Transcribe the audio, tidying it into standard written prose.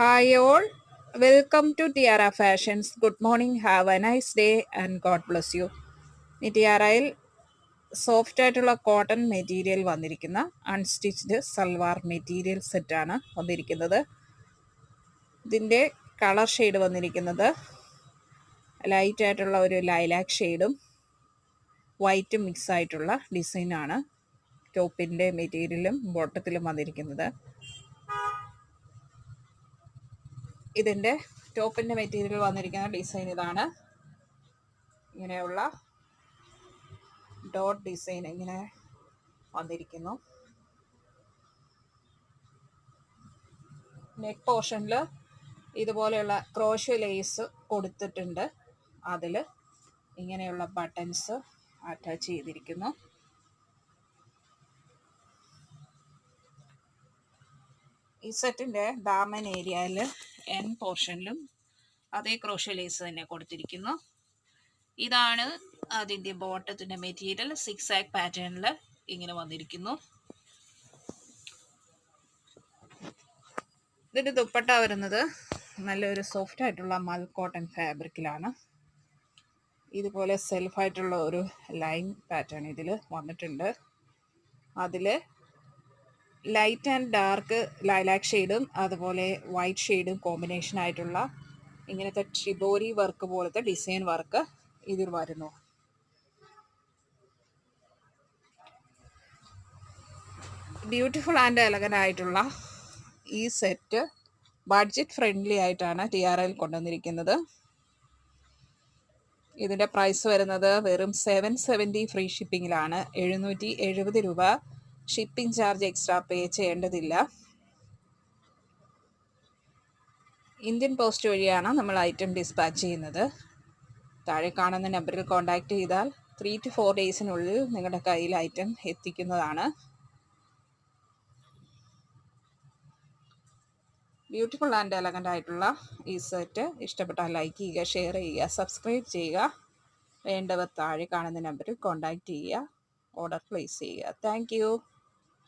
Hi all, welcome to Tiara Fashions. Good morning, have a nice day and God bless you. ഈ ടിയാറയിൽ soft ആയിട്ടുള്ള cotton material വന്നിരിക്കുന്ന unstitched salwar material സെറ്റാണ് വന്നിരിക്കുന്നത്. ഇതിൻ്റെ colour shade വന്നിരിക്കുന്നത് light ആയിട്ടുള്ള ഒരു ലൈലാക്ക് ഷെയ്ഡും വൈറ്റും മിക്സ് ആയിട്ടുള്ള ഡിസൈനാണ് ടോപ്പിൻ്റെ മെറ്റീരിയലും ബോട്ടത്തിലും വന്നിരിക്കുന്നത്. ഇതിൻ്റെ ടോപ്പിൻ്റെ മെറ്റീരിയൽ വന്നിരിക്കുന്ന ഡിസൈൻ ഇതാണ്. ഇങ്ങനെയുള്ള ഡോട്ട് ഡിസൈൻ ഇങ്ങനെ വന്നിരിക്കുന്നു. നെക്ക് പോർഷനിൽ ഇതുപോലെയുള്ള ക്രോഷ്യ ലേസ് കൊടുത്തിട്ടുണ്ട്. അതിൽ ഇങ്ങനെയുള്ള ബട്ടൺസ് അറ്റാച്ച് ചെയ്തിരിക്കുന്നു. ഈ സെറ്റിൻ്റെ ദാമൻ ഏരിയയിൽ എൻ പോർഷനിലും അതേ ക്രോഷ്യ ലേസ് തന്നെ കൊടുത്തിരിക്കുന്നു. ഇതാണ് അതിൻ്റെ ബോട്ടത്തിൻ്റെ മെറ്റീരിയൽ. 6 ആക്ക് പാറ്റേണിൽ ഇങ്ങനെ വന്നിരിക്കുന്നു. ഇതിൻ്റെ ദുപ്പട്ട വരുന്നത് നല്ലൊരു സോഫ്റ്റ് ആയിട്ടുള്ള മൽ കോട്ടൺ ഫാബ്രിക്കിലാണ്. ഇതുപോലെ സെൽഫായിട്ടുള്ള ഒരു ലൈൻ പാറ്റേൺ ഇതിൽ വന്നിട്ടുണ്ട്. അതിൽ ലൈറ്റ് ആൻഡ് ഡാർക്ക് ലൈലാക്ക് ഷെയ്ഡും അതുപോലെ വൈറ്റ് ഷെയ്ഡും കോമ്പിനേഷൻ ആയിട്ടുള്ള ഇങ്ങനത്തെ ഷിബോരി വർക്ക് പോലത്തെ ഡിസൈൻ വർക്ക് ഇതിൽ വരുന്നു. ബ്യൂട്ടിഫുൾ ആൻഡ് എലഗൻ്റ് ആയിട്ടുള്ള ഈ സെറ്റ് ബഡ്ജറ്റ് ഫ്രണ്ട്ലി ആയിട്ടാണ് TRL കൊണ്ടുവന്നിരിക്കുന്നത്. ഇതിൻ്റെ പ്രൈസ് വരുന്നത് വെറും 770 ഫ്രീ ഷിപ്പിങ്ങിലാണ്. 770 രൂപ ഷിപ്പിംഗ് ചാർജ് എക്സ്ട്രാ പേ ചെയ്യേണ്ടതില്ല. ഇന്ത്യൻ പോസ്റ്റ് വഴിയാണ് നമ്മൾ ഐറ്റം ഡിസ്പാച്ച് ചെയ്യുന്നത്. താഴെ കാണുന്ന നമ്പറിൽ കോൺടാക്റ്റ് ചെയ്താൽ 3 to 4 ഡേയ്സിനുള്ളിൽ നിങ്ങളുടെ കയ്യിൽ ഐറ്റം എത്തിക്കുന്നതാണ്. ബ്യൂട്ടിഫുൾ ആൻഡ് എലഗൻ്റ് ആയിട്ടുള്ള ഈ സെറ്റ് ഇഷ്ടപ്പെട്ടാൽ ലൈക്ക് ചെയ്യുക, ഷെയർ ചെയ്യുക, സബ്സ്ക്രൈബ് ചെയ്യുക. വേണ്ടവർ താഴെ കാണുന്ന നമ്പറിൽ കോൺടാക്റ്റ് ചെയ്യുക, ഓർഡർ പ്ലേസ് ചെയ്യുക. താങ്ക്